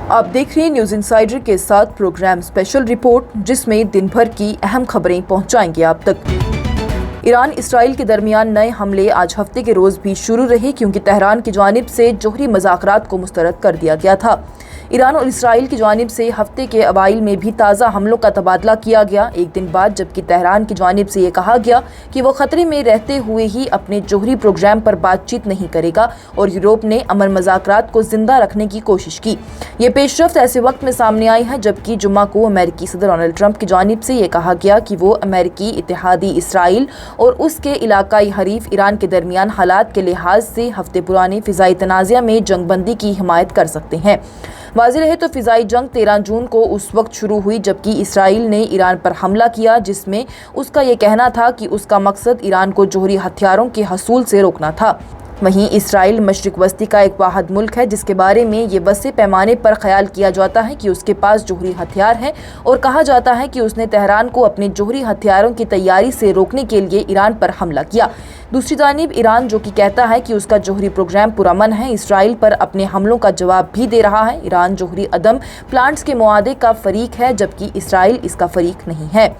आप देख रहे हैं न्यूज इंसाइडर के साथ प्रोग्राम स्पेशल रिपोर्ट, जिसमें दिन भर की अहम खबरें पहुंचाएंगे आप तक। ईरान इसराइल के दरमियान नए हमले आज हफ्ते के रोज भी शुरू रहे, क्योंकि तेहरान की जानिब से जोहरी मुज़ाकरात को मुस्तरद कर दिया गया था। ईरान और इसराइल की जानिब से हफ्ते के अवाइल में भी ताज़ा हमलों का तबादला किया गया, एक दिन बाद, जबकि तेहरान की जानिब से ये कहा गया कि वो खतरे में रहते हुए ही अपने जोहरी प्रोग्राम पर बातचीत नहीं करेगा और यूरोप ने अमन मुज़ाकरात को जिंदा रखने की कोशिश की। ये पेशरफ्त ऐसे वक्त में सामने आई है जबकि जुम्मा को अमेरिकी सदर डोनाल्ड ट्रंप की जानिब से ये कहा गया कि वो अमेरिकी इत्तेहादी इसराइल और उसके इलाकाई हरीफ ईरान के दरमियान हालात के लिहाज से हफ्ते पुराने फ़िज़ाई तनाज़ा में जंगबंदी की हिमायत कर सकते हैं। वाज़ेह रहे तो फ़िज़ाई जंग 13 जून को उस वक्त शुरू हुई जबकि इसराइल ने ईरान पर हमला किया, जिसमें उसका ये कहना था कि उसका मकसद ईरान को जोहरी हथियारों के हसूल से रोकना था। वहीं इसराइल मशरिक वस्ती का एक वाहिद मुल्क है जिसके बारे में ये बसे पैमाने पर ख्याल किया जाता है कि उसके पास जोहरी हथियार हैं, और कहा जाता है कि उसने तेहरान को अपने जोहरी हथियारों की तैयारी से रोकने के लिए ईरान पर हमला किया। दूसरी जानिब ईरान, जो कि कहता है कि उसका जोहरी प्रोग्राम पुरअमन है, इसराइल पर अपने हमलों का जवाब भी दे रहा है। ईरान जोहरी अदम प्लांट्स के मुआहदे का फरीक है जबकि इसराइल इसका फरीक नहीं है।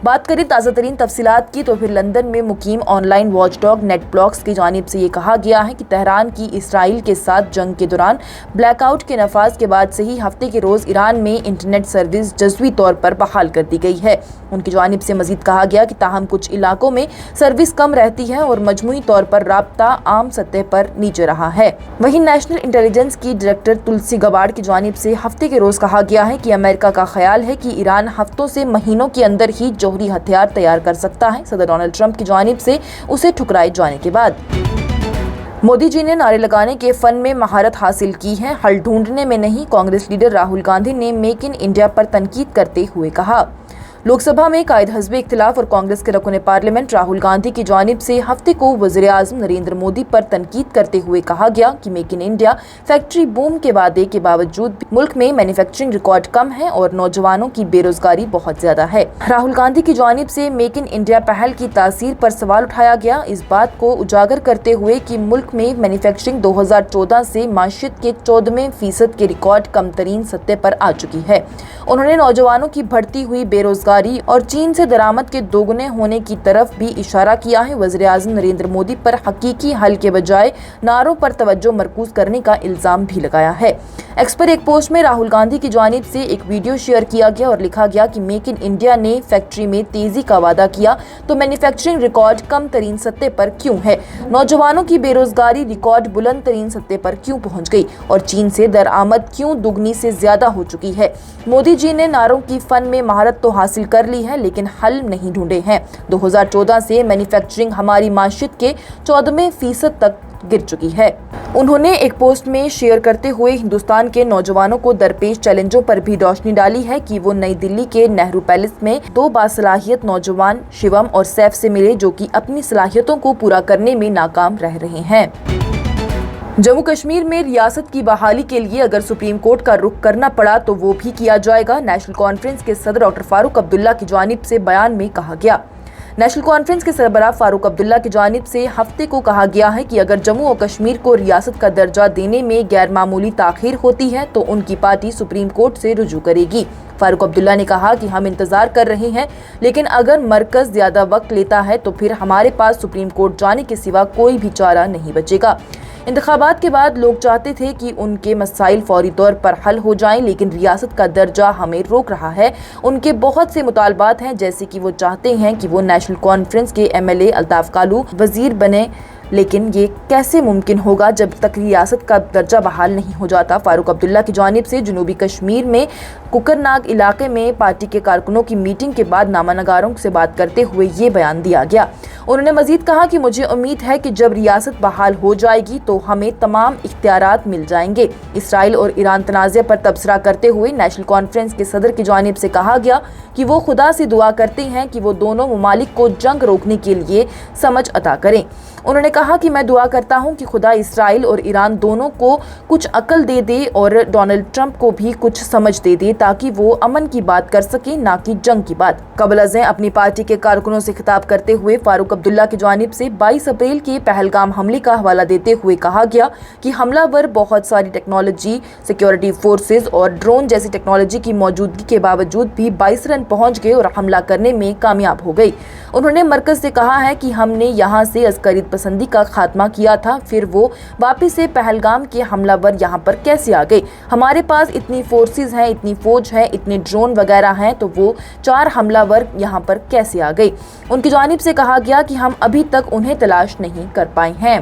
बात करें ताज़ा तरीन तफसीलात की तो फिर लंदन में मुकीम ऑनलाइन वॉचडॉग नेटब्लॉक्स की जानिब से ये कहा गया है कि तेहरान की इसराइल के साथ जंग के दौरान ब्लैकआउट के नफाज के बाद से ही हफ्ते के रोज़ ईरान में इंटरनेट सर्विस जज़वी तौर पर बहाल कर दी गई है। उनकी जानिब से मजीद कहा गया कि ताहम कुछ इलाकों में सर्विस कम रहती है और मजमूई तौर पर राब्ता आम सतह पर नीचे रहा है। वहीं नेशनल इंटेलिजेंस की डायरेक्टर तुलसी गबार्ड की जानिब से हफ्ते के रोज़ कहा गया है कि अमेरिका का ख्याल है कि ईरान हफ्तों से महीनों के अंदर ही जोहरी हथियार तैयार कर सकता है, सदर डोनाल्ड ट्रंप की जानिब से उसे ठुकराए जाने के बाद। मोदी जी ने नारे लगाने के फन में महारत हासिल की है, हल ढूंढने में नहीं, कांग्रेस लीडर राहुल गांधी ने मेक इन इंडिया पर तनकीद करते हुए कहा। लोकसभा में कायद हज़्ब इख्तिलाफ और कांग्रेस के रकुन पार्लियामेंट राहुल गांधी की जानिब से हफ्ते को वज़ीर-ए-आज़म नरेंद्र मोदी पर तनकीद करते हुए कहा गया कि make in India factory boom के वादे के बावजूद मुल्क में मैन्युफैक्चरिंग रिकॉर्ड कम है और नौजवानों की बेरोजगारी बहुत ज्यादा है। राहुल गांधी की जानिब से मेक इन इंडिया पहल की तासीर पर सवाल उठाया गया, इस बात को उजागर करते हुए कि मुल्क में मैन्युफैक्चरिंग 2014 से माशियत के 14% के रिकॉर्ड कम तरीन सतह पर आ चुकी है। उन्होंने नौजवानों की बढ़ती हुई बेरोजगारी और चीन से दरामद के दोगुने होने की तरफ भी इशारा किया है। वज़ीर-ए-आज़म नरेंद्र मोदी पर हकीकी हल के बजाय नारों पर तवज्जो मरकूज करने का इल्जाम भी लगाया है। एक्स पर एक पोस्ट में राहुल गांधी की जानिब से एक वीडियो शेयर किया गया और लिखा गया कि मेक इन इंडिया ने फैक्ट्री में तेजी का वादा किया तो मैन्युफैक्चरिंग रिकॉर्ड कम तरीन सतह पर क्यों है, नौजवानों की बेरोजगारी रिकॉर्ड बुलंद तरीन सतह पर क्यों पहुंच गई और चीन से दरामद क्यों दुगनी से ज्यादा हो चुकी है। मोदी जी ने नारों की फन में महारत तो हासिल कर ली है लेकिन हल नहीं ढूंढे हैं। 2014 से मैन्युफैक्चरिंग हमारी माशियत के 14% तक गिर चुकी है। उन्होंने एक पोस्ट में शेयर करते हुए हिंदुस्तान के नौजवानों को दरपेश चैलेंजों पर भी रोशनी डाली है कि वो नई दिल्ली के नेहरू पैलेस में 2 बासलाहियत नौजवान शिवम और सैफ से मिले जो कि अपनी सलाहियतों को पूरा करने में नाकाम रह रहे हैं। जम्मू कश्मीर में रियासत की बहाली के लिए अगर सुप्रीम कोर्ट का रुख करना पड़ा तो वो भी किया जाएगा, नेशनल कॉन्फ्रेंस के सदर डॉक्टर फारूक अब्दुल्ला की जानिब से बयान में कहा गया। नेशनल कॉन्फ्रेंस के सरबराह फारूक अब्दुल्ला की जानिब से हफ्ते को कहा गया है कि अगर जम्मू और कश्मीर को रियासत का दर्जा देने में गैर मामूली ताखीर होती है तो उनकी पार्टी सुप्रीम कोर्ट से रुजू करेगी। फारूक अब्दुल्ला ने कहा कि हम इंतजार कर रहे हैं, लेकिन अगर मरकज ज्यादा वक्त लेता है तो फिर हमारे पास सुप्रीम कोर्ट जाने के सिवा कोई भी चारा नहीं बचेगा। इंतखाबात के बाद लोग चाहते थे कि उनके मसाइल फौरी तौर पर हल हो जाएं, लेकिन रियासत का दर्जा हमें रोक रहा है। उनके बहुत से मुतालबात हैं, जैसे कि वो चाहते हैं कि वो नेशनल कॉन्फ्रेंस के MLA अल्ताफ कालू वजीर बने, लेकिन ये कैसे मुमकिन होगा जब तक रियासत का दर्जा बहाल नहीं हो जाता। फारूक अब्दुल्ला की जानिब से जनूबी कश्मीर में कुकरनाग इलाके में पार्टी के कारकुनों की मीटिंग के बाद नामानगारों से बात करते हुए ये बयान दिया गया। उन्होंने मजीद कहा कि मुझे उम्मीद है कि जब रियासत बहाल हो जाएगी तो हमें तमाम इख्तियारात मिल जाएंगे। इसराइल और ईरान तनाज़े पर तबसरा करते हुए नेशनल कॉन्फ्रेंस के सदर की जानिब से कहा गया कि वो खुदा से दुआ करते हैं कि वो दोनों ममालिक को जंग रोकने के लिए समझ अता करें। उन्होंने कहा कि मैं दुआ करता हूं कि खुदा इसराइल और ईरान दोनों को कुछ अकल दे दे और डोनाल्ड ट्रंप को भी कुछ समझ दे दे ताकि वो अमन की बात कर सके, ना कि जंग की बात। कबल अज़ें अपनी पार्टी के कारकुनों से खिताब करते हुए फारूक अब्दुल्ला की जानिब से 22 अप्रैल के पहलगाम हमले का हवाला देते हुए कहा गया कि हमलावर बहुत सारी टेक्नोलॉजी, सिक्योरिटी फोर्सेज और ड्रोन जैसी टेक्नोलॉजी की मौजूदगी के बावजूद भी 22 रन पहुंच गए और हमला करने में कामयाब हो गई। उन्होंने मरकज से कहा है कि हमने यहाँ से अस्करी पसंदी का खात्मा किया था, फिर वो वापस से पहलगाम के हमलावर यहाँ पर कैसे आ गए? हमारे पास इतनी फोर्सेज हैं, इतनी फौज है, इतने ड्रोन वगैरह हैं, तो वो 4 हमलावर यहाँ पर कैसे आ गए? उनकी जानिब से कहा गया कि हम अभी तक उन्हें तलाश नहीं कर पाए हैं।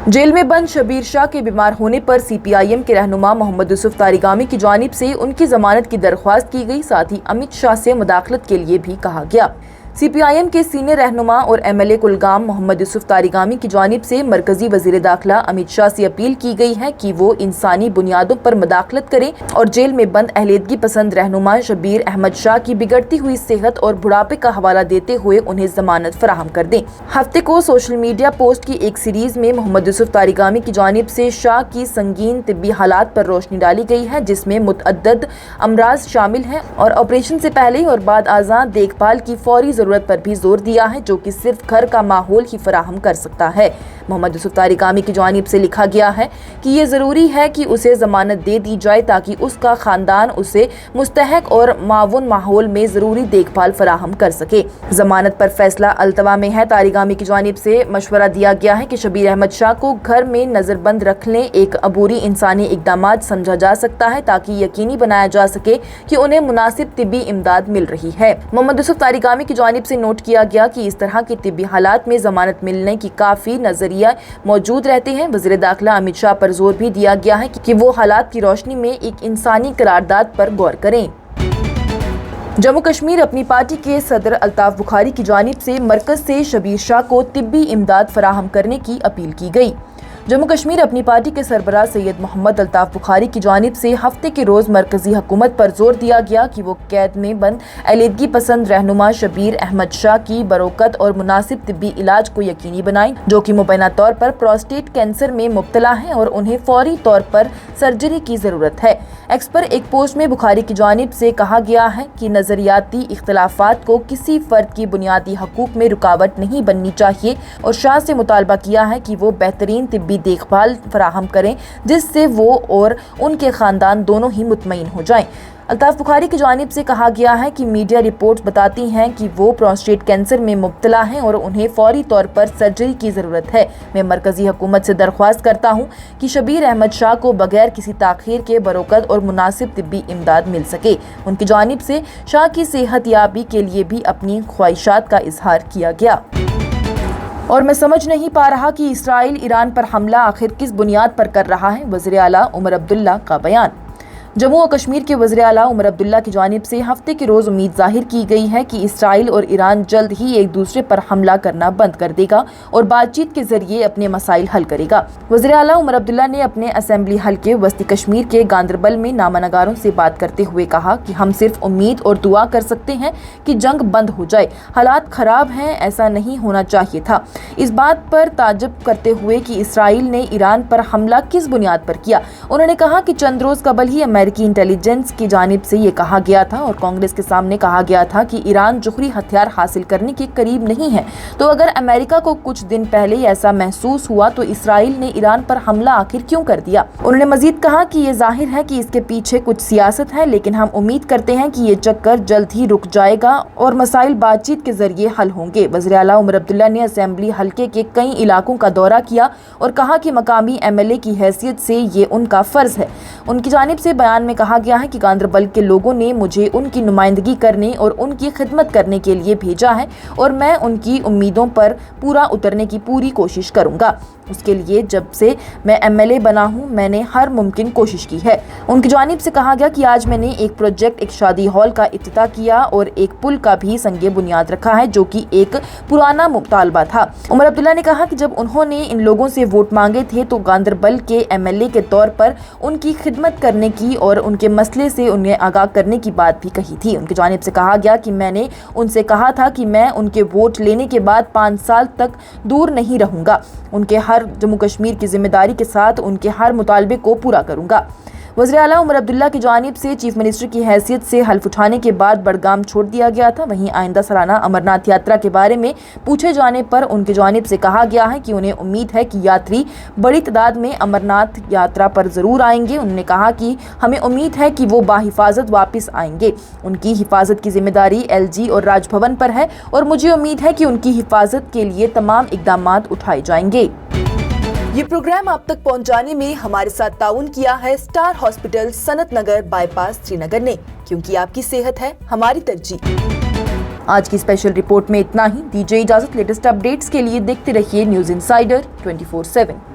जेल में बंद शबीर शाह के बीमार होने पर CPIM के रहनुमा मोहम्मद यूसुफ तारिगामी की जानिब से उनकी जमानत की दरख्वास्त की गई। साथ ही अमित शाह से मुदाखलत के लिए भी कहा गया। CPIM के सीनियर रहनुमा और MLA कुलगाम मोहम्मद यूसुफ तारिगामी की जानिब से मरकजी वजीर दाखिला अमित शाह से अपील की गई है कि वो इंसानी बुनियादों पर मुदाखलत करें और जेल में बंद अहलियदगी पसंद रहनुमा शबीर अहमद शाह की बिगड़ती हुई सेहत और बुढ़ापे का हवाला देते हुए उन्हें जमानत फराहम कर दें। हफ्ते को सोशल मीडिया पोस्ट की एक सीरीज में मोहम्मद यूसुफ तारिगामी की जानिब से शाह की संगीन तिब्बी हालात पर रोशनी डाली गई है, जिसमें मुतअद्दद अमराज शामिल हैं और ऑपरेशन से पहले और बाद आज़ाद देखभाल की फौरी जरूरत पर भी जोर दिया है, जो कि सिर्फ घर का माहौल ही फराहम कर सकता है। मोहम्मद यूसुफ तारिगामी की जानिब से लिखा गया है कि ये जरूरी है कि उसे जमानत दे दी जाए ताकि उसका खानदान उसे मुस्तहक और मावून माहौल में जरूरी देखभाल फराहम कर सके। जमानत पर फैसला अल्तवा में है। तारिगामी की जानिब से मशवरा दिया गया है कि शबीर अहमद शाह को घर में नजरबंद रखने एक अबूरी इंसानी इकदाम समझा जा सकता है ताकि यकीनी बनाया जा सके कि उन्हें मुनासिब तिब्बी इमदाद मिल रही है। मोहम्मद यूसुफ तारिगामी की जानिब से नोट किया गया कि इस तरह की तिब्बी हालात में जमानत मिलने की काफी नजरिया मौजूद रहते हैं। वज़ीर दाखिला अमित शाह पर जोर भी दिया गया है कि वो हालात की रोशनी में एक इंसानी करारदाद पर गौर करें। जम्मू कश्मीर अपनी पार्टी के सदर अल्ताफ बुखारी की जानिब से मरकज से शबीर शाह को तिब्बी इमदाद फराहम करने की अपील की गई। जम्मू कश्मीर अपनी पार्टी के सरबराह सैयद मोहम्मद अल्ताफ बुखारी की जानिब से हफ्ते के रोज मरकजी हुकूमत पर जोर दिया गया कि वो कैद में बंद अलीदगी पसंद रहनुमा शबीर अहमद शाह की बरोकत और मुनासिब तिब्बी इलाज को यकीनी बनाएं, जो कि मुबैना तौर पर प्रोस्टेट कैंसर में मुब्तला हैं और उन्हें फौरी तौर पर सर्जरी की जरूरत है। एक्स पर एक पोस्ट में बुखारी की जानिब से कहा गया है कि नजरियाती इख्तलाफात को किसी फर्द की बुनियादी हकूक में रुकावट नहीं बननी चाहिए और शाह से मुतालबा किया है कि वो बेहतरीन तिब्बी देखभाल फराहम करें जिससे वो और उनके खानदान दोनों ही मुतमईन हो जाएं। अल्ताफ बुखारी की जानिब से कहा गया है कि मीडिया रिपोर्ट्स बताती हैं कि वो प्रोस्टेट कैंसर में मुब्तला हैं और उन्हें फौरी तौर पर सर्जरी की ज़रूरत है। मैं मरकजी हुकूमत से दरख्वास्त करता हूं कि शबीर अहमद शाह को बगैर किसी ताख़ीर के बरोकत और मुनासिब तिब्बी इमदाद मिल सके। उनकी जानिब से शाह की सेहत याबी के लिए भी अपनी ख्वाहिशात का इजहार किया गया। और मैं समझ नहीं पा रहा कि इसराइल ईरान पर हमला आखिर किस बुनियाद पर कर रहा है, वज़ीर आला उमर अब्दुल्ला का बयान। जम्मू और कश्मीर के वज़ीर आला उमर अब्दुल्ला की जानिब से हफ्ते के रोज़ उम्मीद जाहिर की गई है कि इसराइल और ईरान जल्द ही एक दूसरे पर हमला करना बंद कर देगा और बातचीत के जरिए अपने मसाइल हल करेगा। वज़ीर आला उमर अब्दुल्ला ने अपने असेंबली हल्के वस्ती कश्मीर के गांदरबल में नामानगारों से बात करते हुए कहा कि हम सिर्फ उम्मीद और दुआ कर सकते हैं कि जंग बंद हो जाए। हालात खराब हैं, ऐसा नहीं होना चाहिए था। इस बात पर ताज्जुब करते हुए कि इसराइल ने ईरान पर हमला किस बुनियाद पर किया, उन्होंने कहा कि चंद रोज कबल ही अमेरिकी इंटेलिजेंस की जानिब से ये कहा गया था और कांग्रेस के सामने कहा गया था कि ईरान जोहरी हथियार हासिल करने के करीब नहीं है। तो अगर अमेरिका को कुछ दिन पहले ऐसा महसूस हुआ तो इसराइल ने ईरान पर हमला आखिर क्यों कर दिया। उन्होंने मजीद कहा कि ये जाहिर है कि इसके पीछे कुछ सियासत है, लेकिन हम उम्मीद करते हैं कि ये चक्कर जल्द ही रुक जाएगा और मसाइल बातचीत के जरिए हल होंगे। वज़ीर आला उमर अब्दुल्ला ने असेंबली हल्के के कई इलाकों का दौरा किया और कहा कि मकामी MLA की हैसियत से ये उनका फर्ज है। उनकी जानिब से बयान में कहा गया है कि गांदरबल के लोगों ने मुझे उनकी नुमाइंदगी करने और उनकी खिदमत करने के लिए भेजा है और मैं उनकी उम्मीदों पर पूरा उतरने की पूरी कोशिश करूंगा। اس کے لیے جب سے میں MLA بنا ہوں میں نے ہر ممکن کوشش کی ہے۔ ان کی جانب سے کہا گیا کہ آج میں نے ایک پروجیکٹ، ایک شادی ہال کا افتتاح کیا اور ایک پل کا بھی سنگ بنیاد رکھا ہے جو کہ ایک پرانا مطالبہ تھا۔ عمر عبداللہ نے کہا کہ جب انہوں نے ان لوگوں سے ووٹ مانگے تھے تو گاندربل کے MLA کے طور پر ان کی خدمت کرنے کی اور ان کے مسئلے سے انہیں آگاہ کرنے کی بات بھی کہی تھی۔ ان کی جانب سے کہا گیا کہ میں نے ان سے کہا تھا کہ میں ان کے ووٹ لینے کے بعد 5 سال تک دور نہیں رہوں گا، ان کے ہر جموں کشمیر کی ذمہ داری کے ساتھ ان کے ہر مطالبے کو پورا کروں گا۔ وزیر اعلیٰ عمر عبداللہ کی جانب سے چیف منسٹر کی حیثیت سے حلف اٹھانے کے بعد بڑگام چھوڑ دیا گیا تھا۔ وہیں آئندہ سالانہ امرناتھ یاترا کے بارے میں پوچھے جانے پر ان کی جانب سے کہا گیا ہے کہ انہیں امید ہے کہ یاتری بڑی تعداد میں امرناتھ یاترا پر ضرور آئیں گے۔ انہوں نے کہا کہ ہمیں امید ہے کہ وہ باحفاظت واپس آئیں گے۔ ان کی حفاظت کی ذمہ داری LG اور راج بھون پر ہے اور مجھے امید ہے کہ ان کی حفاظت کے لیے تمام اقدامات اٹھائے جائیں گے۔ یہ پروگرام آپ تک پہنچانے میں ہمارے ساتھ تعاون کیا ہے اسٹار ہاسپٹل سنت نگر بائی پاس سری نگر نے، کیونکہ آپ کی صحت ہے ہماری ترجیح۔ آج کی اسپیشل رپورٹ میں اتنا ہی۔ دیجیے اجازت، لیٹسٹ اپڈیٹس کے لیے دیکھتے رہیے نیوز انسائیڈر 24/7۔